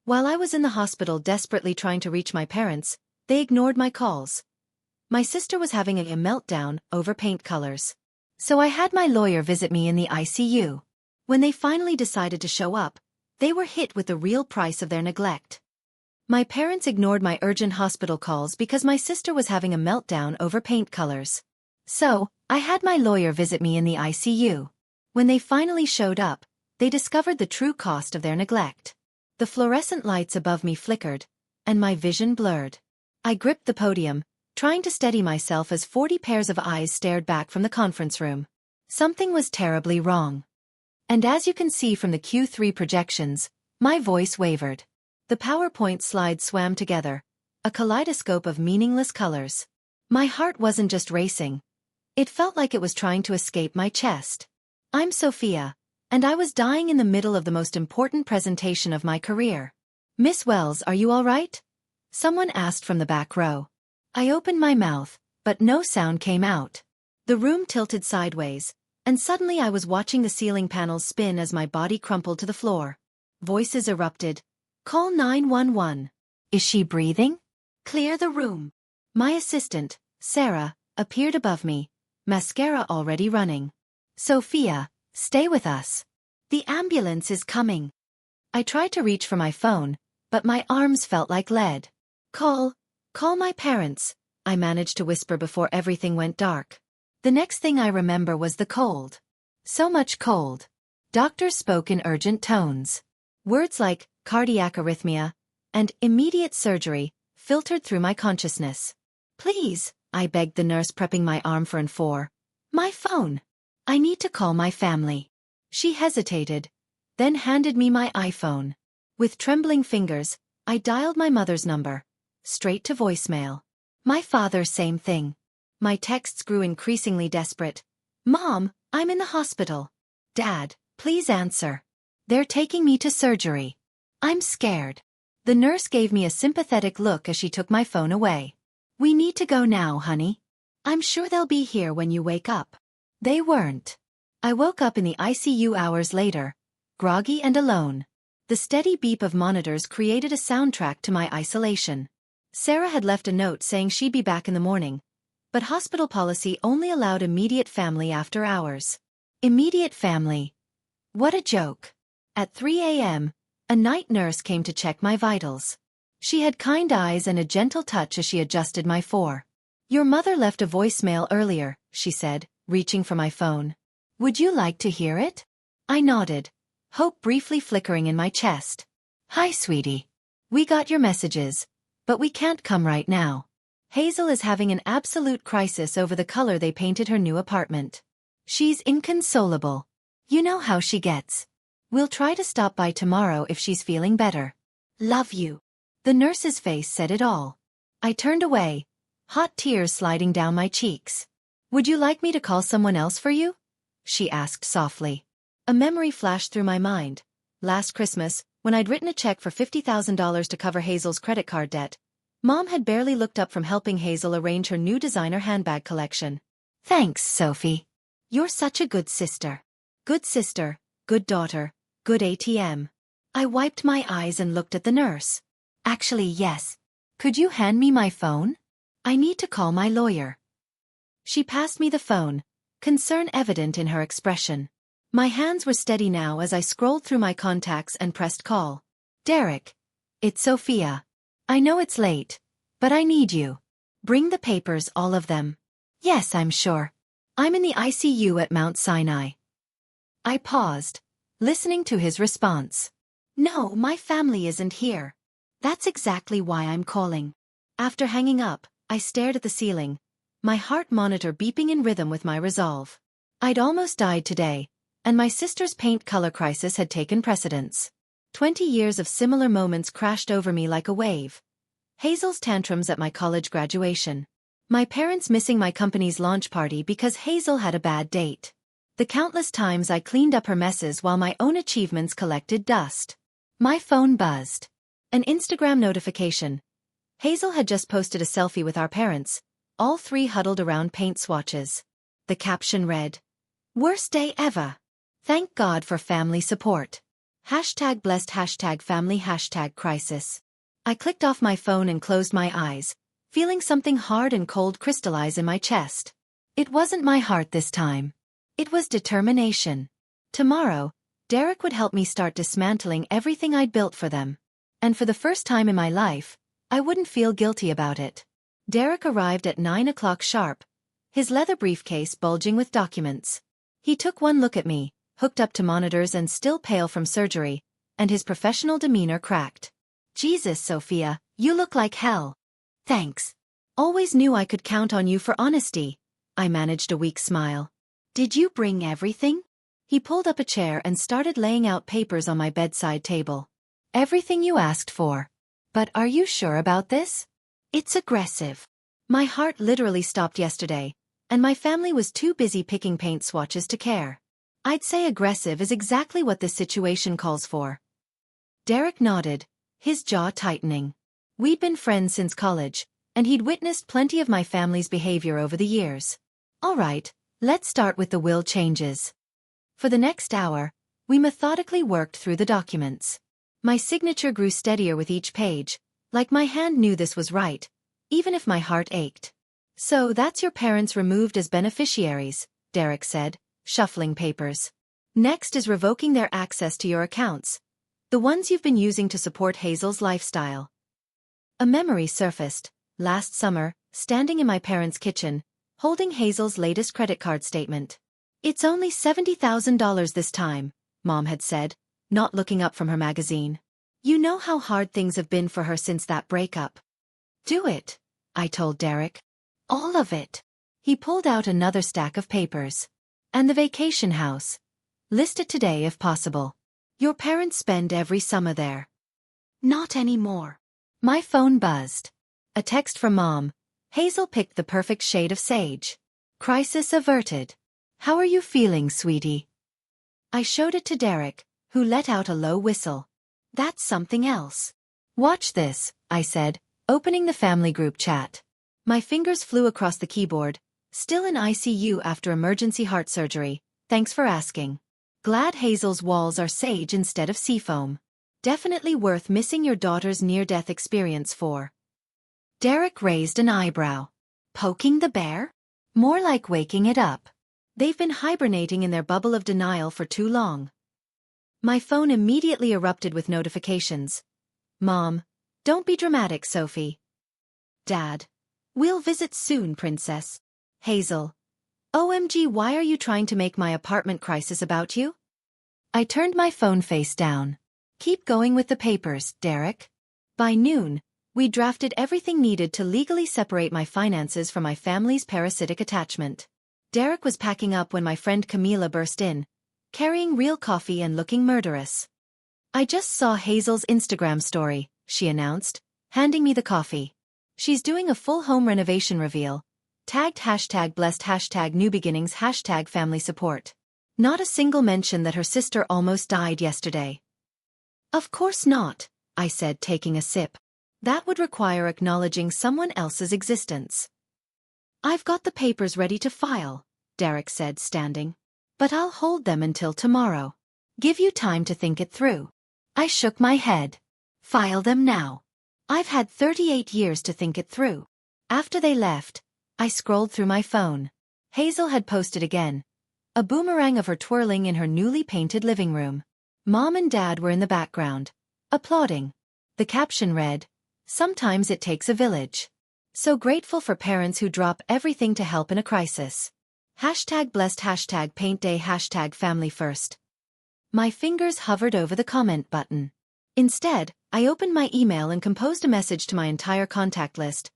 While I was in the hospital desperately trying to reach my parents, they ignored my calls. My sister was having a meltdown over paint colors. So I had my lawyer visit me in the ICU. When they finally decided to show up, they were hit with the real price of their neglect. My parents ignored my urgent hospital calls because my sister was having a meltdown over paint colors. So, I had my lawyer visit me in the ICU. When they finally showed up, they discovered the true cost of their neglect. The fluorescent lights above me flickered, and my vision blurred. I gripped the podium, trying to steady myself as 40 pairs of eyes stared back from the conference room. Something was terribly wrong. And as you can see from the Q3 projections, my voice wavered. The PowerPoint slides swam together, a kaleidoscope of meaningless colors. My heart wasn't just racing. It felt like it was trying to escape my chest. I'm Sophia, and I was dying in the middle of the most important presentation of my career. Miss Wells, are you all right? Someone asked from the back row. I opened my mouth, but no sound came out. The room tilted sideways, and suddenly I was watching the ceiling panels spin as my body crumpled to the floor. Voices erupted. Call 911. Is she breathing? Clear the room. My assistant, Sarah, appeared above me, mascara already running. Sophia, stay with us. The ambulance is coming. I tried to reach for my phone, but my arms felt like lead. Call my parents, I managed to whisper before everything went dark. The next thing I remember was the cold. So much cold. Doctors spoke in urgent tones. Words like cardiac arrhythmia and immediate surgery filtered through my consciousness. Please, I begged the nurse, prepping my arm for an 4. My phone. I need to call my family. She hesitated, then handed me my iPhone. With trembling fingers, I dialed my mother's number. Straight to voicemail. My father, same thing. My texts grew increasingly desperate. Mom, I'm in the hospital. Dad, please answer. They're taking me to surgery. I'm scared. The nurse gave me a sympathetic look as she took my phone away. We need to go now, honey. I'm sure they'll be here when you wake up. They weren't. I woke up in the ICU hours later, groggy and alone. The steady beep of monitors created a soundtrack to my isolation. Sarah had left a note saying she'd be back in the morning, but hospital policy only allowed immediate family after hours. Immediate family. What a joke. At 3 a.m., a night nurse came to check my vitals. She had kind eyes and a gentle touch as she adjusted my 4. Your mother left a voicemail earlier, she said, reaching for my phone. Would you like to hear it? I nodded, hope briefly flickering in my chest. Hi, sweetie. We got your messages, but we can't come right now. Hazel is having an absolute crisis over the color they painted her new apartment. She's inconsolable. You know how she gets. We'll try to stop by tomorrow if she's feeling better. Love you. The nurse's face said it all. I turned away, hot tears sliding down my cheeks. Would you like me to call someone else for you? She asked softly. A memory flashed through my mind. Last Christmas, when I'd written a check for $50,000 to cover Hazel's credit card debt, Mom had barely looked up from helping Hazel arrange her new designer handbag collection. Thanks, Sophie. You're such a good sister. Good sister, good daughter, good ATM. I wiped my eyes and looked at the nurse. Actually, yes. Could you hand me my phone? I need to call my lawyer. She passed me the phone, concern evident in her expression. My hands were steady now as I scrolled through my contacts and pressed call. Derek. It's Sophia. I know it's late, but I need you. Bring the papers, all of them. Yes, I'm sure. I'm in the ICU at Mount Sinai. I paused, listening to his response. No, my family isn't here. That's exactly why I'm calling. After hanging up, I stared at the ceiling, my heart monitor beeping in rhythm with my resolve. I'd almost died today, and my sister's paint color crisis had taken precedence. 20 years of similar moments crashed over me like a wave. Hazel's tantrums at my college graduation. My parents missing my company's launch party because Hazel had a bad date. The countless times I cleaned up her messes while my own achievements collected dust. My phone buzzed. An Instagram notification. Hazel had just posted a selfie with our parents, all three huddled around paint swatches. The caption read, "Worst day ever. Thank God for family support. Hashtag blessed, hashtag family, hashtag crisis. I clicked off my phone and closed my eyes, feeling something hard and cold crystallize in my chest. It wasn't my heart this time. It was determination. Tomorrow, Derek would help me start dismantling everything I'd built for them. And for the first time in my life, I wouldn't feel guilty about it. Derek arrived at 9 o'clock sharp, his leather briefcase bulging with documents. He took one look at me, hooked up to monitors and still pale from surgery, and his professional demeanor cracked. Jesus, Sophia, you look like hell. Thanks. Always knew I could count on you for honesty. I managed a weak smile. Did you bring everything? He pulled up a chair and started laying out papers on my bedside table. Everything you asked for. But are you sure about this? It's aggressive. My heart literally stopped yesterday, and my family was too busy picking paint swatches to care. I'd say aggressive is exactly what this situation calls for. Derek nodded, his jaw tightening. We'd been friends since college, and he'd witnessed plenty of my family's behavior over the years. All right, let's start with the will changes. For the next hour, we methodically worked through the documents. My signature grew steadier with each page, like my hand knew this was right, even if my heart ached. So that's your parents removed as beneficiaries, Derek said, shuffling papers. Next is revoking their access to your accounts, the ones you've been using to support Hazel's lifestyle. A memory surfaced, last summer, standing in my parents' kitchen, holding Hazel's latest credit card statement. It's only $70,000 this time, Mom had said, not looking up from her magazine. You know how hard things have been for her since that breakup. Do it, I told Derek. All of it. He pulled out another stack of papers. And the vacation house. List it today if possible. Your parents spend every summer there. Not anymore. My phone buzzed. A text from Mom. Hazel picked the perfect shade of sage. Crisis averted. How are you feeling, sweetie? I showed it to Derek, who let out a low whistle. That's something else. Watch this, I said, opening the family group chat. My fingers flew across the keyboard. Still in ICU after emergency heart surgery. Thanks for asking. Glad Hazel's walls are sage instead of seafoam. Definitely worth missing your daughter's near-death experience for. Derek raised an eyebrow. Poking the bear? More like waking it up. They've been hibernating in their bubble of denial for too long. My phone immediately erupted with notifications. Mom, don't be dramatic, Sophie. Dad, we'll visit soon, princess. Hazel. OMG, why are you trying to make my apartment crisis about you? I turned my phone face down. Keep going with the papers, Derek. By noon, we drafted everything needed to legally separate my finances from my family's parasitic attachment. Derek was packing up when my friend Camila burst in, carrying real coffee and looking murderous. I just saw Hazel's Instagram story, she announced, handing me the coffee. She's doing a full home renovation reveal, tagged hashtag blessed hashtag new beginnings hashtag family support. Not a single mention that her sister almost died yesterday. Of course not, I said, taking a sip. That would require acknowledging someone else's existence. I've got the papers ready to file, Derek said, standing. But I'll hold them until tomorrow. Give you time to think it through. I shook my head. File them now. I've had 38 years to think it through. After they left, I scrolled through my phone. Hazel had posted again. A boomerang of her twirling in her newly painted living room. Mom and Dad were in the background, applauding. The caption read, "Sometimes it takes a village. So grateful for parents who drop everything to help in a crisis. Hashtag blessed hashtag paint day hashtag family first." My fingers hovered over the comment button. Instead, I opened my email and composed a message to my entire contact list.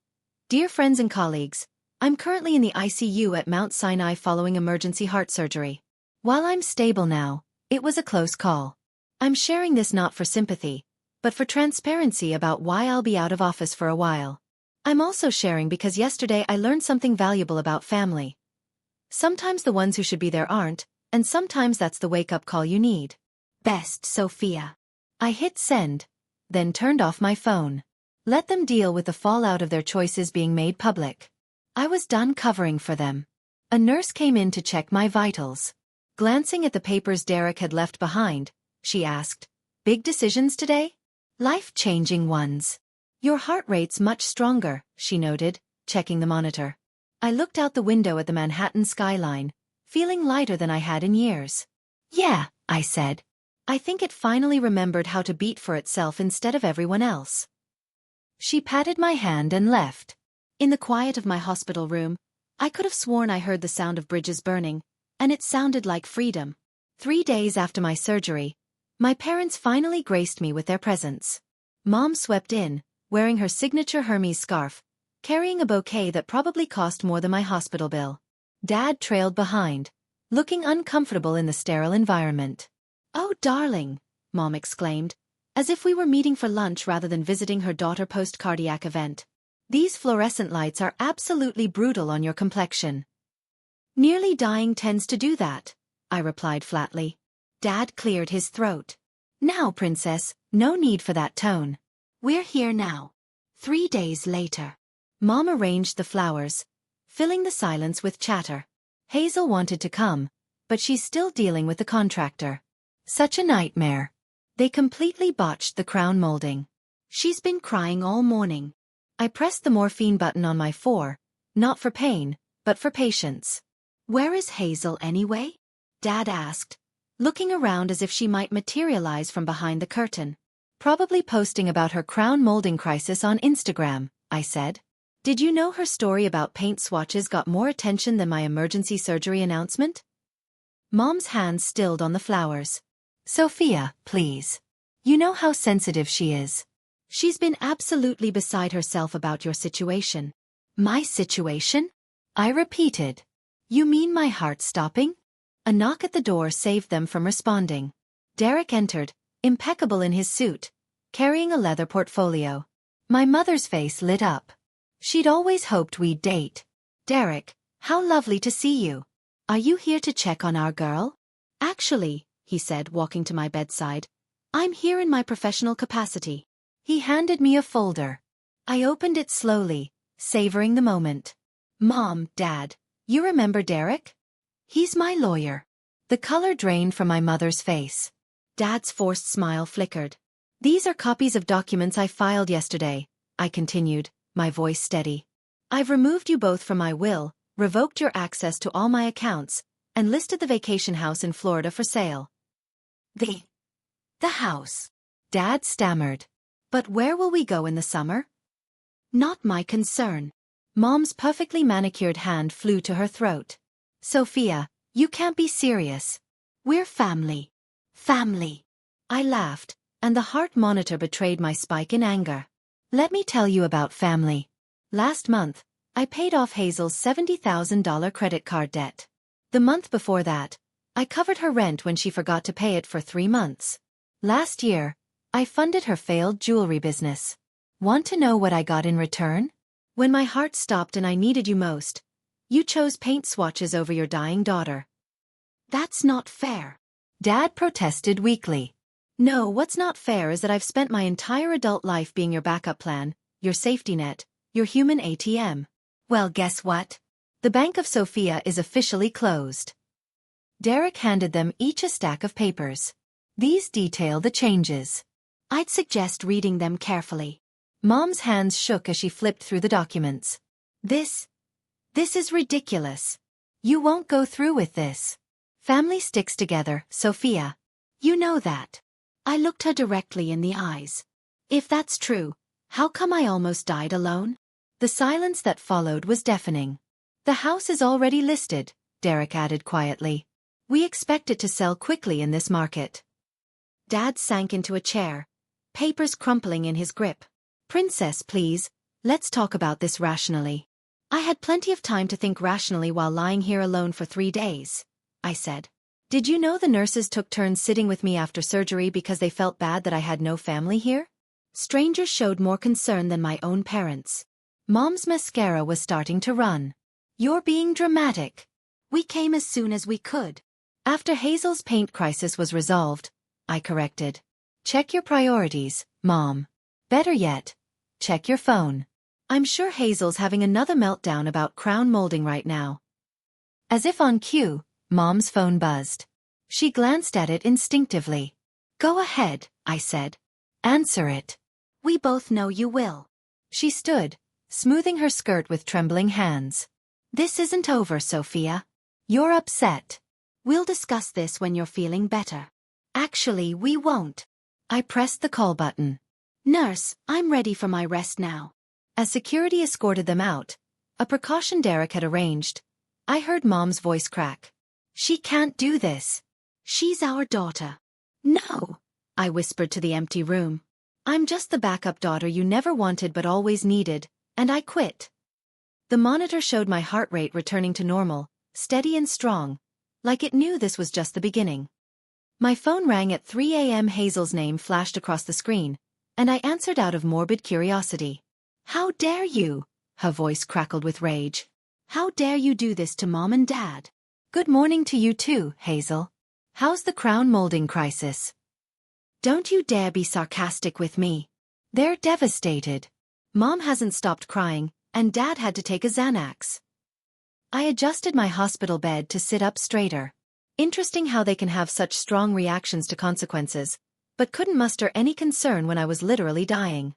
Dear friends and colleagues, I'm currently in the ICU at Mount Sinai following emergency heart surgery. While I'm stable now, it was a close call. I'm sharing this not for sympathy, but for transparency about why I'll be out of office for a while. I'm also sharing because yesterday I learned something valuable about family. Sometimes the ones who should be there aren't, and sometimes that's the wake-up call you need. Best, Sophia. I hit send, then turned off my phone. Let them deal with the fallout of their choices being made public. I was done covering for them. A nurse came in to check my vitals. Glancing at the papers Derek had left behind, she asked, Big decisions today? Life-changing ones. Your heart rate's much stronger, she noted, checking the monitor. I looked out the window at the Manhattan skyline, feeling lighter than I had in years. Yeah, I said. I think it finally remembered how to beat for itself instead of everyone else. She patted my hand and left. In the quiet of my hospital room, I could have sworn I heard the sound of bridges burning, and it sounded like freedom. 3 days after my surgery, my parents finally graced me with their presence. Mom swept in, wearing her signature Hermes scarf, carrying a bouquet that probably cost more than my hospital bill. Dad trailed behind, looking uncomfortable in the sterile environment. "Oh, darling," Mom exclaimed, as if we were meeting for lunch rather than visiting her daughter post-cardiac event. "These fluorescent lights are absolutely brutal on your complexion." "Nearly dying tends to do that," I replied flatly. Dad cleared his throat. "Now, princess, no need for that tone. We're here now." 3 days later. Mom arranged the flowers, filling the silence with chatter. Hazel wanted to come, but she's still dealing with the contractor. Such a nightmare. They completely botched the crown molding. She's been crying all morning. I pressed the morphine button on my 4, not for pain, but for patience. "Where is Hazel anyway?" Dad asked, looking around as if she might materialize from behind the curtain. "Probably posting about her crown molding crisis on Instagram," I said. "Did you know her story about paint swatches got more attention than my emergency surgery announcement?" Mom's hands stilled on the flowers. "Sophia, please. You know how sensitive she is. She's been absolutely beside herself about your situation." "My situation?" I repeated. "You mean my heart stopping?" A knock at the door saved them from responding. Derek entered, impeccable in his suit, carrying a leather portfolio. My mother's face lit up. She'd always hoped we'd date. "Derek, how lovely to see you. Are you here to check on our girl?" "Actually," he said, walking to my bedside, "I'm here in my professional capacity." He handed me a folder. I opened it slowly, savoring the moment. "Mom, Dad, you remember Derek? He's my lawyer." The color drained from my mother's face. Dad's forced smile flickered. "These are copies of documents I filed yesterday," I continued, my voice steady. "I've removed you both from my will, revoked your access to all my accounts, and listed the vacation house in Florida for sale." The house," Dad stammered. "But where will we go in the summer?" "Not my concern." Mom's perfectly manicured hand flew to her throat. "Sophia, you can't be serious. We're family." "Family." I laughed, and the heart monitor betrayed my spike in anger. "Let me tell you about family. Last month, I paid off Hazel's $70,000 credit card debt. The month before that, I covered her rent when she forgot to pay it for 3 months. Last year, I funded her failed jewelry business. Want to know what I got in return? When my heart stopped and I needed you most, you chose paint swatches over your dying daughter." "That's not fair," Dad protested weakly. "No, what's not fair is that I've spent my entire adult life being your backup plan, your safety net, your human ATM. Well, guess what? The Bank of Sophia is officially closed." Derek handed them each a stack of papers. "These detail the changes. I'd suggest reading them carefully." Mom's hands shook as she flipped through the documents. This is ridiculous. You won't go through with this. Family sticks together, Sophia. You know that." I looked her directly in the eyes. "If that's true, how come I almost died alone?" The silence that followed was deafening. "The house is already listed," Derek added quietly. "We expect it to sell quickly in this market." Dad sank into a chair, papers crumpling in his grip. "Princess, please, let's talk about this rationally." "I had plenty of time to think rationally while lying here alone for 3 days," I said. "Did you know the nurses took turns sitting with me after surgery because they felt bad that I had no family here? Strangers showed more concern than my own parents." Mom's mascara was starting to run. "You're being dramatic. We came as soon as we could." "After Hazel's paint crisis was resolved," I corrected. "Check your priorities, Mom. Better yet, check your phone. I'm sure Hazel's having another meltdown about crown molding right now." As if on cue, Mom's phone buzzed. She glanced at it instinctively. Go ahead, I said. Answer it. We both know you will. She stood, smoothing her skirt with trembling hands. This isn't over, Sophia. You're upset. We'll discuss this when you're feeling better. Actually, we won't. I pressed the call button. Nurse, I'm ready for my rest now. As security escorted them out, a precaution Derek had arranged, I heard Mom's voice crack. She can't do this. She's our daughter. No, I whispered to the empty room. I'm just the backup daughter you never wanted but always needed, and I quit. The monitor showed my heart rate returning to normal, steady and strong, like it knew this was just the beginning. My phone rang at 3 a.m. Hazel's name flashed across the screen, and I answered out of morbid curiosity. How dare you? Her voice crackled with rage. How dare you do this to Mom and Dad? Good morning to you too, Hazel. How's the crown molding crisis? Don't you dare be sarcastic with me. They're devastated. Mom hasn't stopped crying, and Dad had to take a Xanax. I adjusted my hospital bed to sit up straighter. Interesting how they can have such strong reactions to consequences, but couldn't muster any concern when I was literally dying.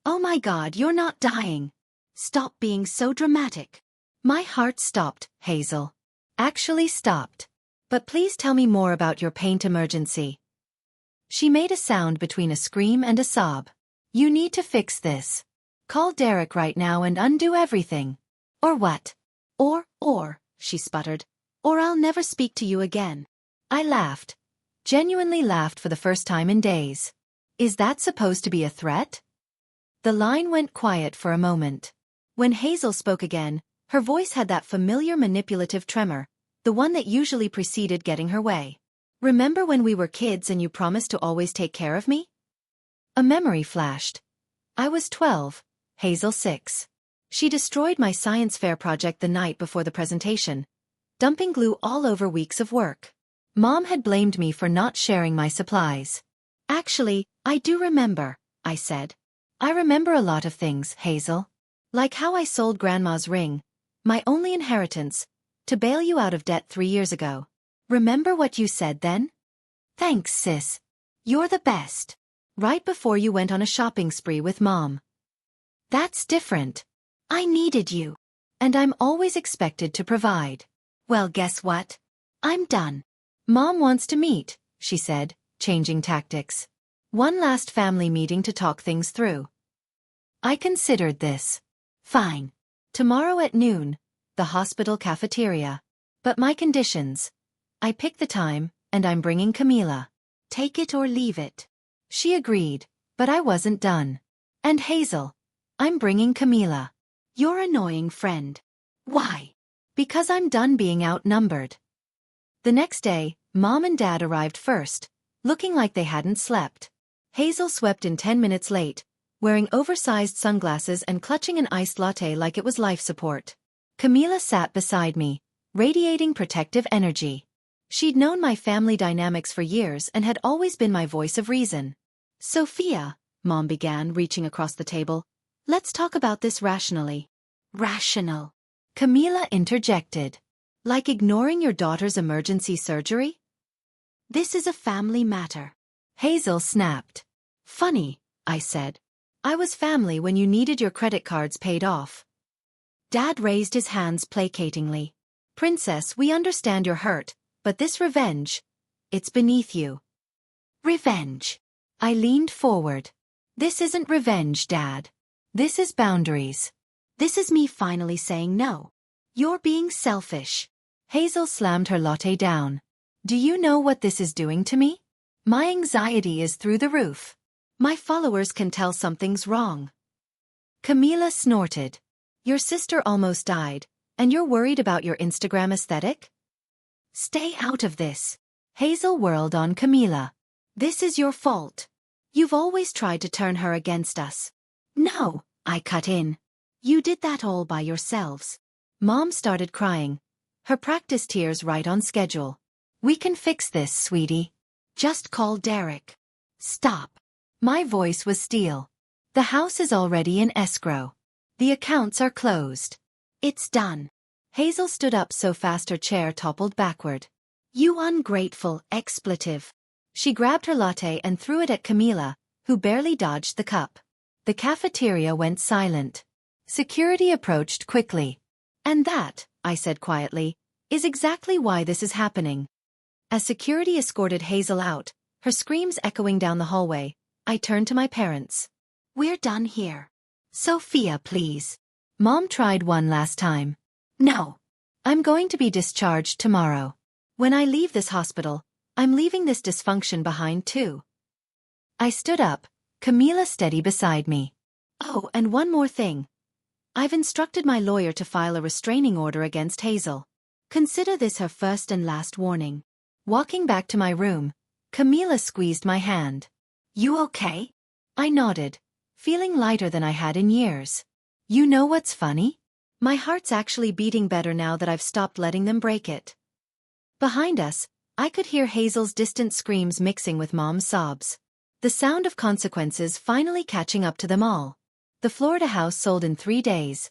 Oh my God, you're not dying. Stop being so dramatic. My heart stopped, Hazel. Actually stopped. But please tell me more about your paint emergency. She made a sound between a scream and a sob. You need to fix this. Call Derek right now and undo everything. Or what? Or, she sputtered. Or I'll never speak to you again. I laughed. Genuinely laughed for the first time in days. Is that supposed to be a threat? The line went quiet for a moment. When Hazel spoke again, her voice had that familiar manipulative tremor, the one that usually preceded getting her way. Remember when we were kids and you promised to always take care of me? A memory flashed. I was 12, Hazel 6. She destroyed my science fair project the night before the presentation, dumping glue all over weeks of work. Mom had blamed me for not sharing my supplies. Actually, I do remember, I said. I remember a lot of things, Hazel. Like how I sold Grandma's ring, my only inheritance, to bail you out of debt 3 years ago. Remember what you said then? Thanks, sis. You're the best. Right before you went on a shopping spree with Mom. That's different. I needed you. And I'm always expected to provide. Well, guess what? I'm done. Mom wants to meet, she said, changing tactics. One last family meeting to talk things through. I considered this. Fine. Tomorrow at noon, the hospital cafeteria. But my conditions. I picked the time, and I'm bringing Camila. Take it or leave it. She agreed, but I wasn't done. And Hazel. I'm bringing Camila. Your annoying friend. Why? Because I'm done being outnumbered. The next day, Mom and Dad arrived first, looking like they hadn't slept. Hazel swept in 10 minutes late, wearing oversized sunglasses and clutching an iced latte like it was life support. Camila sat beside me, radiating protective energy. She'd known my family dynamics for years and had always been my voice of reason. Sophia, Mom began, reaching across the table, let's talk about this rationally. Rational. Camila interjected. Like ignoring your daughter's emergency surgery? This is a family matter. Hazel snapped. Funny, I said. I was family when you needed your credit cards paid off. Dad raised his hands placatingly. Princess, we understand you're hurt, but this revenge, it's beneath you. Revenge. I leaned forward. This isn't revenge, Dad. This is boundaries. This is me finally saying no. You're being selfish. Hazel slammed her latte down. Do you know what this is doing to me? My anxiety is through the roof. My followers can tell something's wrong. Camila snorted. Your sister almost died, and you're worried about your Instagram aesthetic? Stay out of this. Hazel whirled on Camila. This is your fault. You've always tried to turn her against us. No, I cut in. You did that all by yourselves. Mom started crying. Her practice tears right on schedule. We can fix this, sweetie. Just call Derek. Stop. My voice was steel. The house is already in escrow. The accounts are closed. It's done. Hazel stood up so fast her chair toppled backward. You ungrateful expletive. She grabbed her latte and threw it at Camila, who barely dodged the cup. The cafeteria went silent. Security approached quickly. "And that," I said quietly, "is exactly why this is happening." As security escorted Hazel out, her screams echoing down the hallway, I turned to my parents. "We're done here. Sophia, please." Mom tried one last time. "No. I'm going to be discharged tomorrow. When I leave this hospital, I'm leaving this dysfunction behind too." I stood up, Camila steady beside me. "Oh, and one more thing. I've instructed my lawyer to file a restraining order against Hazel. Consider this her first and last warning." Walking back to my room, Camila squeezed my hand. "You okay?" I nodded, feeling lighter than I had in years. "You know what's funny? My heart's actually beating better now that I've stopped letting them break it." Behind us, I could hear Hazel's distant screams mixing with Mom's sobs. The sound of consequences finally catching up to them all. The Florida house sold in 3 days,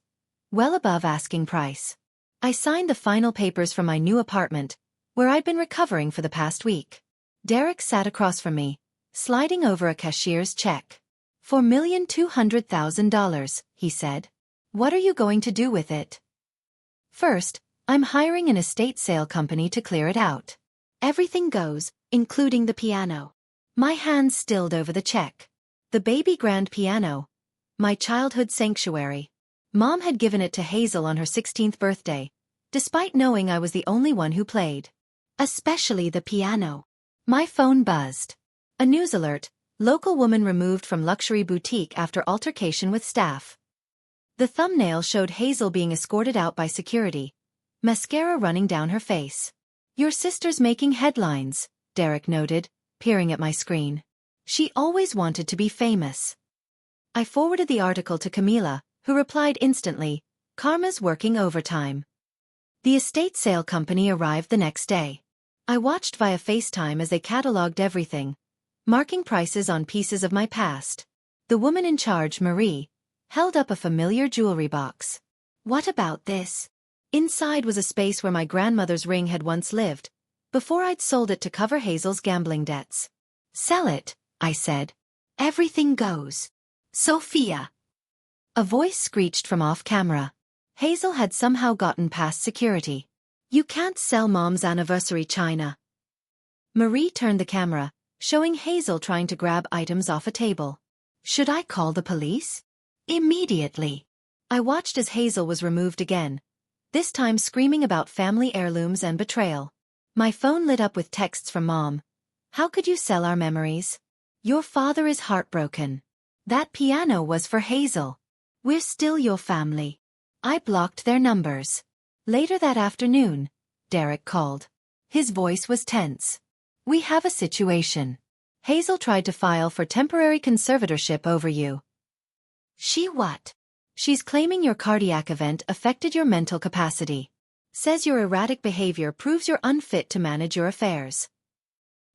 well above asking price. I signed the final papers for my new apartment, where I'd been recovering for the past week. Derek sat across from me, sliding over a cashier's check. $4,200,000, he said. "What are you going to do with it?" "First, I'm hiring an estate sale company to clear it out. Everything goes, including the piano." My hands stilled over the check. The baby grand piano. My childhood sanctuary. Mom had given it to Hazel on her 16th birthday, despite knowing I was the only one who played. Especially the piano. My phone buzzed. A news alert: local woman removed from luxury boutique after altercation with staff. The thumbnail showed Hazel being escorted out by security, mascara running down her face. "Your sister's making headlines," Derek noted, peering at my screen. "She always wanted to be famous." I forwarded the article to Camila, who replied instantly, "Karma's working overtime." The estate sale company arrived the next day. I watched via FaceTime as they cataloged everything, marking prices on pieces of my past. The woman in charge, Marie, held up a familiar jewelry box. "What about this?" Inside was a space where my grandmother's ring had once lived, before I'd sold it to cover Hazel's gambling debts. "Sell it," I said. "Everything goes." "Sophia!" A voice screeched from off-camera. Hazel had somehow gotten past security. "You can't sell Mom's anniversary china." Marie turned the camera, showing Hazel trying to grab items off a table. "Should I call the police?" "Immediately." I watched as Hazel was removed again, this time screaming about family heirlooms and betrayal. My phone lit up with texts from Mom. "How could you sell our memories? Your father is heartbroken. That piano was for Hazel. We're still your family." I blocked their numbers. Later that afternoon, Derek called. His voice was tense. "We have a situation. Hazel tried to file for temporary conservatorship over you." "She what?" "She's claiming your cardiac event affected your mental capacity. Says your erratic behavior proves you're unfit to manage your affairs."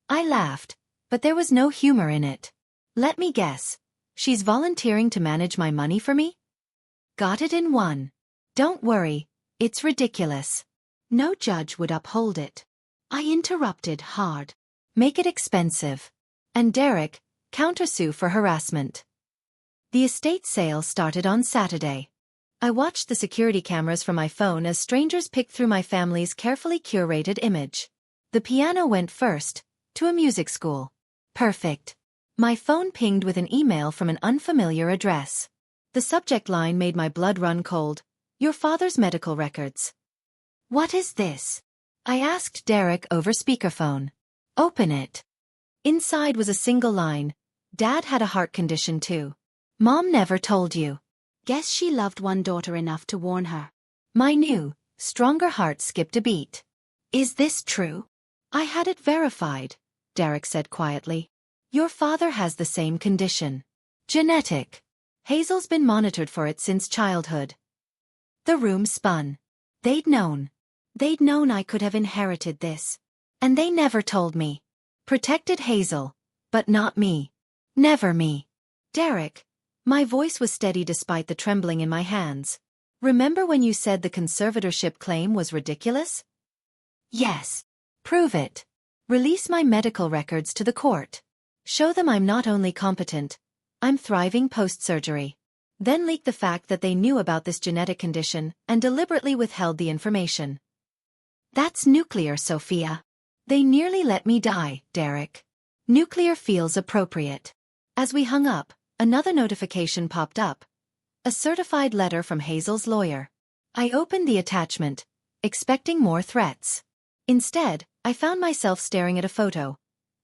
I laughed, but there was no humor in it. "Let me guess. She's volunteering to manage my money for me?" Got it in one. "Don't worry, it's ridiculous. No judge would uphold it." I interrupted hard. "Make it expensive." And Derek, countersue for harassment. The estate sale started on Saturday. I watched the security cameras from my phone as strangers picked through my family's carefully curated image. The piano went first, to a music school. Perfect. My phone pinged with an email from an unfamiliar address. The subject line made my blood run cold. "Your father's medical records." "What is this?" I asked Derek over speakerphone. "Open it." Inside was a single line. "Dad had a heart condition too. Mom never told you. Guess she loved one daughter enough to warn her." My new, stronger heart skipped a beat. "Is this true?" "I had it verified," Derek said quietly. "Your father has the same condition. Genetic. Hazel's been monitored for it since childhood." The room spun. They'd known. They'd known I could have inherited this. And they never told me. Protected Hazel, but not me. Never me. "Derek," my voice was steady despite the trembling in my hands. "Remember when you said the conservatorship claim was ridiculous?" "Yes." "Prove it." Release my medical records to the court. Show them I'm not only competent, I'm thriving post-surgery. Then leak the fact that they knew about this genetic condition and deliberately withheld the information. That's nuclear, Sophia. They nearly let me die, Derek. Nuclear feels appropriate. As we hung up, another notification popped up. A certified letter from Hazel's lawyer. I opened the attachment, expecting more threats. Instead, I found myself staring at a photo.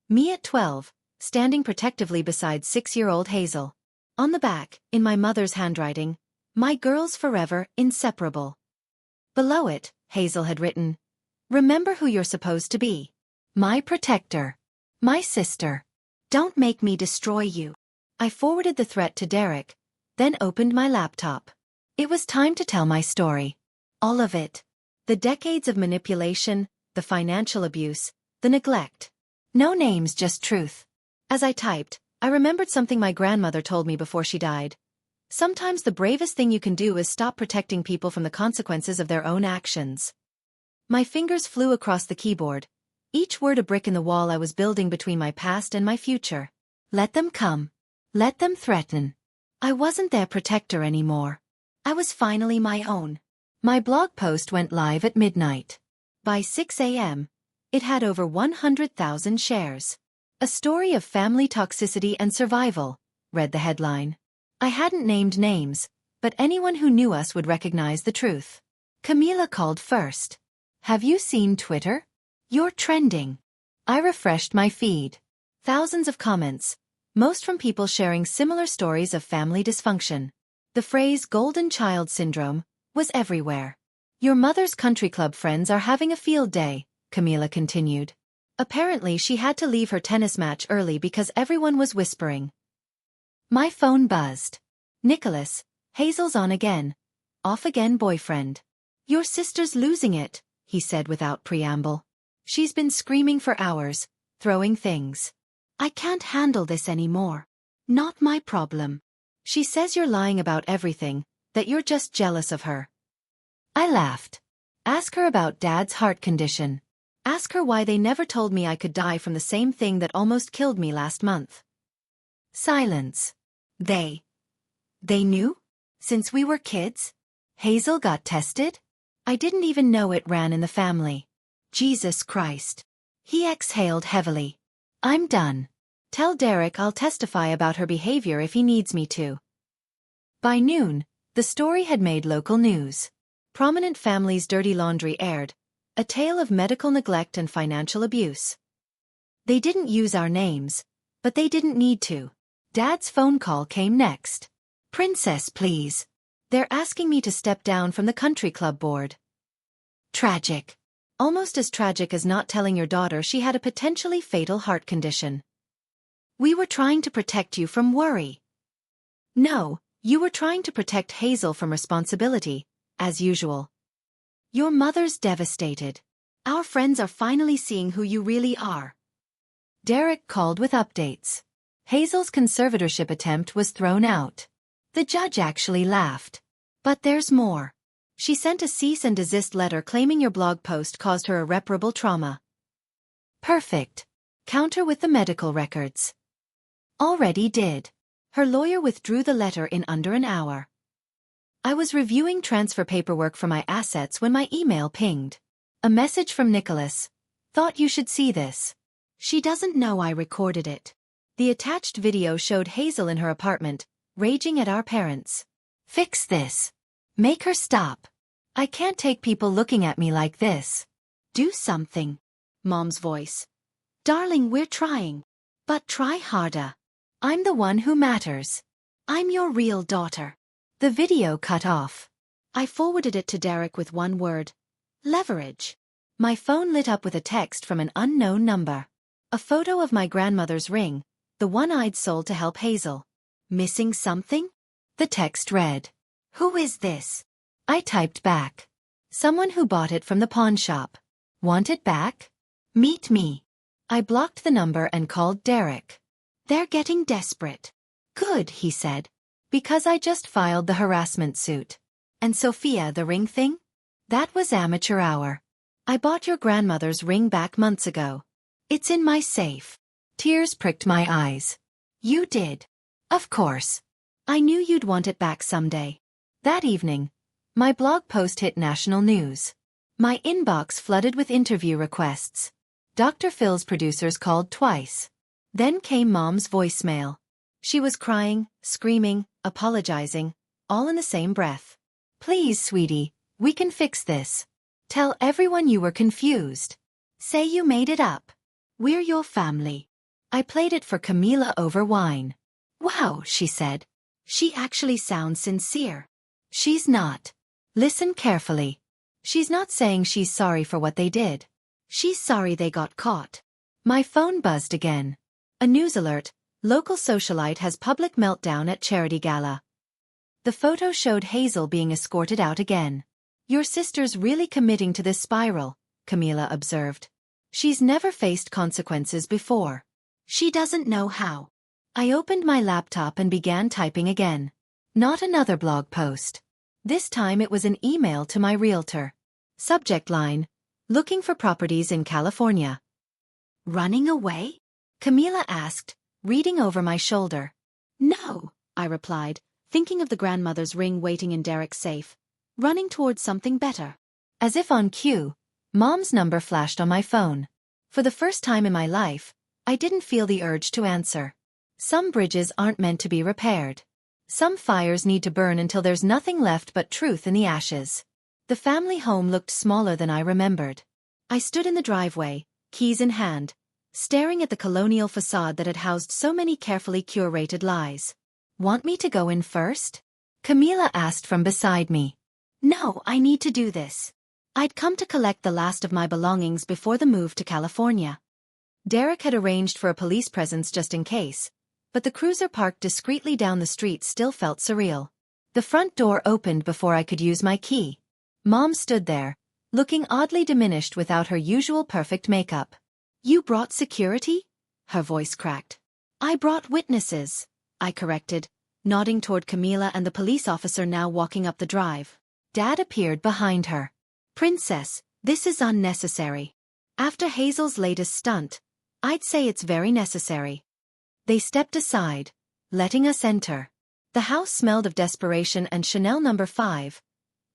Me at 12, standing protectively beside 6-year-old Hazel. On the back, in my mother's handwriting, "My girls forever, inseparable." Below it, Hazel had written, "Remember who you're supposed to be. My protector. My sister. Don't make me destroy you." I forwarded the threat to Derek, then opened my laptop. It was time to tell my story. All of it. The decades of manipulation, the financial abuse, the neglect. No names, just truth. As I typed, I remembered something my grandmother told me before she died. Sometimes the bravest thing you can do is stop protecting people from the consequences of their own actions. My fingers flew across the keyboard, each word a brick in the wall I was building between my past and my future. Let them come. Let them threaten. I wasn't their protector anymore. I was finally my own. My blog post went live at midnight. By 6 a.m., it had over 100,000 shares. "A story of family toxicity and survival," read the headline. I hadn't named names, but anyone who knew us would recognize the truth. Camila called first. "Have you seen Twitter? You're trending." I refreshed my feed. Thousands of comments, most from people sharing similar stories of family dysfunction. The phrase "golden child syndrome" was everywhere. "Your mother's country club friends are having a field day," Camila continued. Apparently she had to leave her tennis match early because everyone was whispering. My phone buzzed. "Nicholas, Hazel's on again. Off again, boyfriend." "Your sister's losing it," he said without preamble. "She's been screaming for hours, throwing things. I can't handle this anymore. Not my problem. She says you're lying about everything, that you're just jealous of her." I laughed. "Ask her about Dad's heart condition. Ask her why they never told me I could die from the same thing that almost killed me last month." Silence. They knew? Since we were kids? Hazel got tested? I didn't even know it ran in the family. Jesus Christ. He exhaled heavily. "I'm done. Tell Derek I'll testify about her behavior if he needs me to." By noon, the story had made local news. Prominent families' dirty laundry aired, a tale of medical neglect and financial abuse. They didn't use our names, but they didn't need to. Dad's phone call came next. "Princess, please. They're asking me to step down from the country club board." Tragic. Almost as tragic as not telling your daughter she had a potentially fatal heart condition. "We were trying to protect you from worry." No, you were trying to protect Hazel from responsibility, as usual. "Your mother's devastated. Our friends are finally seeing who you really are." Derek called with updates. Hazel's conservatorship attempt was thrown out. The judge actually laughed. "But there's more. She sent a cease and desist letter claiming your blog post caused her irreparable trauma." Perfect. Counter with the medical records. Already did. Her lawyer withdrew the letter in under an hour. I was reviewing transfer paperwork for my assets when my email pinged. A message from Nicholas. "Thought you should see this." She doesn't know I recorded it. The attached video showed Hazel in her apartment, raging at our parents. "Fix this. Make her stop. I can't take people looking at me like this. Do something." Mom's voice. "Darling, we're trying. But try harder. I'm the one who matters. I'm your real daughter." The video cut off. I forwarded it to Derek with one word. Leverage. My phone lit up with a text from an unknown number. A photo of my grandmother's ring, the one I'd sold to help Hazel. "Missing something?" The text read. "Who is this?" I typed back. "Someone who bought it from the pawn shop. Want it back? Meet me." I blocked the number and called Derek. "They're getting desperate." "Good," he said. "Because I just filed the harassment suit." "And Sophia, the ring thing?" "That was amateur hour. I bought your grandmother's ring back months ago. It's in my safe. Tears pricked my eyes. You did. Of course. I knew you'd want it back someday. That evening, my blog post hit national news. My inbox flooded with interview requests. Dr. Phil's producers called twice. Then came Mom's voicemail. She was crying, screaming, apologizing, all in the same breath. Please, sweetie, we can fix this. Tell everyone you were confused. Say you made it up. We're your family. I played it for Camila over wine. Wow, she said. She actually sounds sincere. She's not. Listen carefully. She's not saying she's sorry for what they did. She's sorry they got caught. My phone buzzed again. A news alert. Local socialite has public meltdown at charity gala. The photo showed Hazel being escorted out again. Your sister's really committing to this spiral, Camila observed. She's never faced consequences before. She doesn't know how. I opened my laptop and began typing again. Not another blog post. This time it was an email to my realtor. Subject line: looking for properties in California. Running away? Camila asked, reading over my shoulder. No, I replied, thinking of the grandmother's ring waiting in Derek's safe. Running towards something better. As if on cue, Mom's number flashed on my phone. For the first time in my life, I didn't feel the urge to answer. Some bridges aren't meant to be repaired. Some fires need to burn until there's nothing left but truth in the ashes. The family home looked smaller than I remembered. I stood in the driveway, keys in hand, staring at the colonial facade that had housed so many carefully curated lies. Want me to go in first? Camila asked from beside me. No, I need to do this. I'd come to collect the last of my belongings before the move to California. Derek had arranged for a police presence just in case, but the cruiser parked discreetly down the street still felt surreal. The front door opened before I could use my key. Mom stood there, looking oddly diminished without her usual perfect makeup. You brought security? Her voice cracked. I brought witnesses, I corrected, nodding toward Camila and the police officer now walking up the drive. Dad appeared behind her. Princess, this is unnecessary. After Hazel's latest stunt, I'd say it's very necessary. They stepped aside, letting us enter. The house smelled of desperation and Chanel No. 5.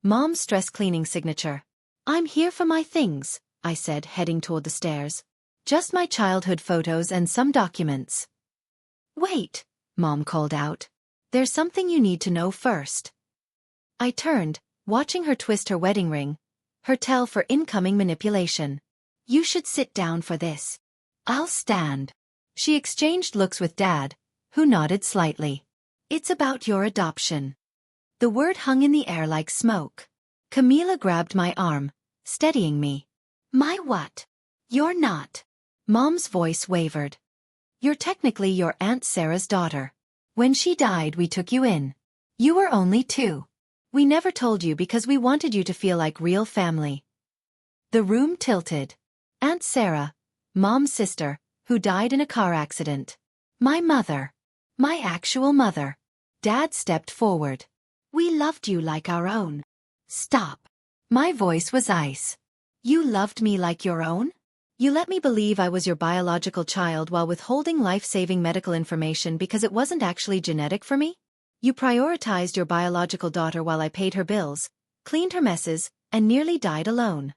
Mom's stress cleaning signature. I'm here for my things, I said, heading toward the stairs. Just my childhood photos and some documents. Wait, Mom called out. There's something you need to know first. I turned, watching her twist her wedding ring, her tell for incoming manipulation. You should sit down for this. I'll stand. She exchanged looks with Dad, who nodded slightly. It's about your adoption. The word hung in the air like smoke. Camila grabbed my arm, steadying me. My what? You're not. Mom's voice wavered. You're technically your Aunt Sarah's daughter. When she died, we took you in. You were only 2. We never told you because we wanted you to feel like real family. The room tilted. Aunt Sarah, Mom's sister, who died in a car accident. My mother. My actual mother. Dad stepped forward. We loved you like our own. Stop. My voice was ice. You loved me like your own? You let me believe I was your biological child while withholding life-saving medical information because it wasn't actually genetic for me? You prioritized your biological daughter while I paid her bills, cleaned her messes, and nearly died alone.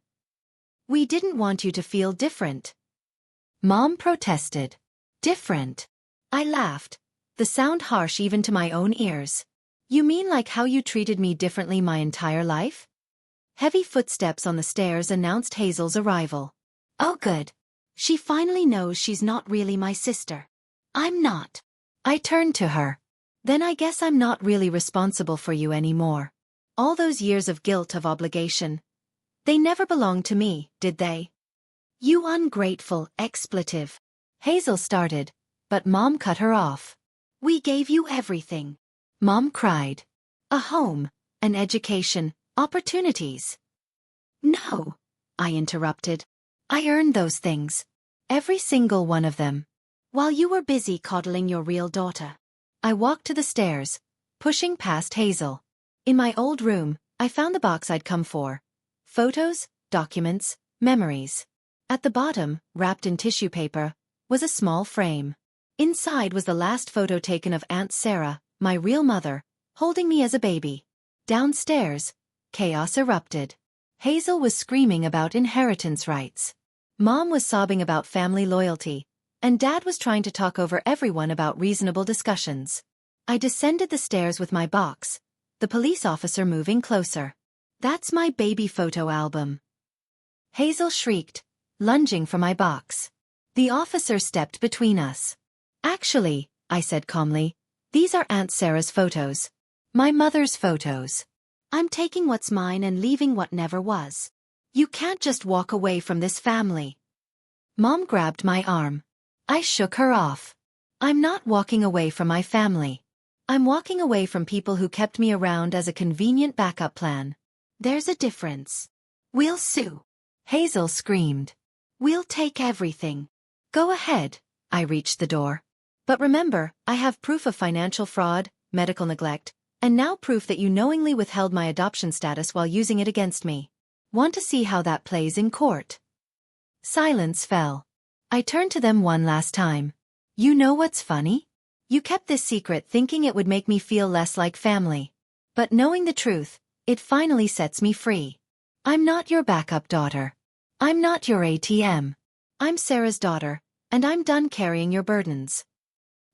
We didn't want you to feel different. Mom protested. Different. I laughed, the sound harsh even to my own ears. You mean like how you treated me differently my entire life? Heavy footsteps on the stairs announced Hazel's arrival. Oh good. She finally knows she's not really my sister. I'm not. I turned to her. Then I guess I'm not really responsible for you anymore. All those years of guilt, of obligation. They never belonged to me, did they? You ungrateful expletive. Hazel started, but Mom cut her off. We gave you everything. Mom cried. A home, an education, opportunities. No, I interrupted. I earned those things. Every single one of them. While you were busy coddling your real daughter. I walked to the stairs, pushing past Hazel. In my old room, I found the box I'd come for. Photos, documents, memories. At the bottom, wrapped in tissue paper, was a small frame. Inside was the last photo taken of Aunt Sarah, my real mother, holding me as a baby. Downstairs, chaos erupted. Hazel was screaming about inheritance rights. Mom was sobbing about family loyalty, and Dad was trying to talk over everyone about reasonable discussions. I descended the stairs with my box, the police officer moving closer. "That's my baby photo album," Hazel shrieked, lunging for my box. The officer stepped between us. "Actually," I said calmly, "these are Aunt Sarah's photos. My mother's photos. I'm taking what's mine and leaving what never was. You can't just walk away from this family." Mom grabbed my arm. I shook her off. "I'm not walking away from my family. I'm walking away from people who kept me around as a convenient backup plan. There's a difference. We'll sue," Hazel screamed. "We'll take everything." "Go ahead." I reached the door. "But remember, I have proof of financial fraud, medical neglect, and now proof that you knowingly withheld my adoption status while using it against me. Want to see how that plays in court?" Silence fell. I turned to them one last time. "You know what's funny? You kept this secret thinking it would make me feel less like family. But knowing the truth, it finally sets me free. I'm not your backup daughter. I'm not your ATM. I'm Sarah's daughter, and I'm done carrying your burdens."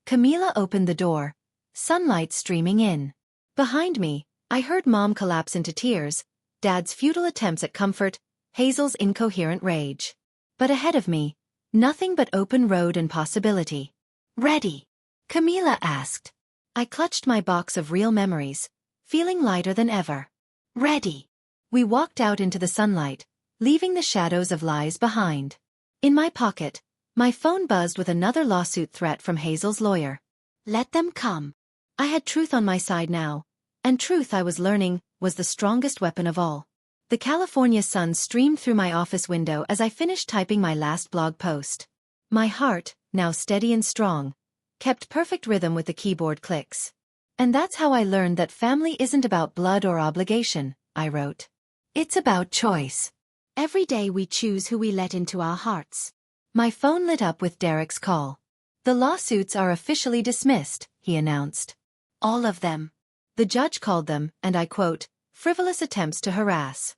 Camila opened the door, sunlight streaming in. Behind me, I heard Mom collapse into tears, Dad's futile attempts at comfort, Hazel's incoherent rage. But ahead of me, nothing but open road and possibility. "Ready?" Camila asked. I clutched my box of real memories, feeling lighter than ever. "Ready." We walked out into the sunlight, leaving the shadows of lies behind. In my pocket, my phone buzzed with another lawsuit threat from Hazel's lawyer. Let them come. I had truth on my side now, and truth, I was learning, was the strongest weapon of all. The California sun streamed through my office window as I finished typing my last blog post. My heart, now steady and strong, kept perfect rhythm with the keyboard clicks. "And that's how I learned that family isn't about blood or obligation," I wrote. "It's about choice. Every day we choose who we let into our hearts." My phone lit up with Derek's call. "The lawsuits are officially dismissed," he announced. "All of them." The judge called them, and I quote, "frivolous attempts to harass."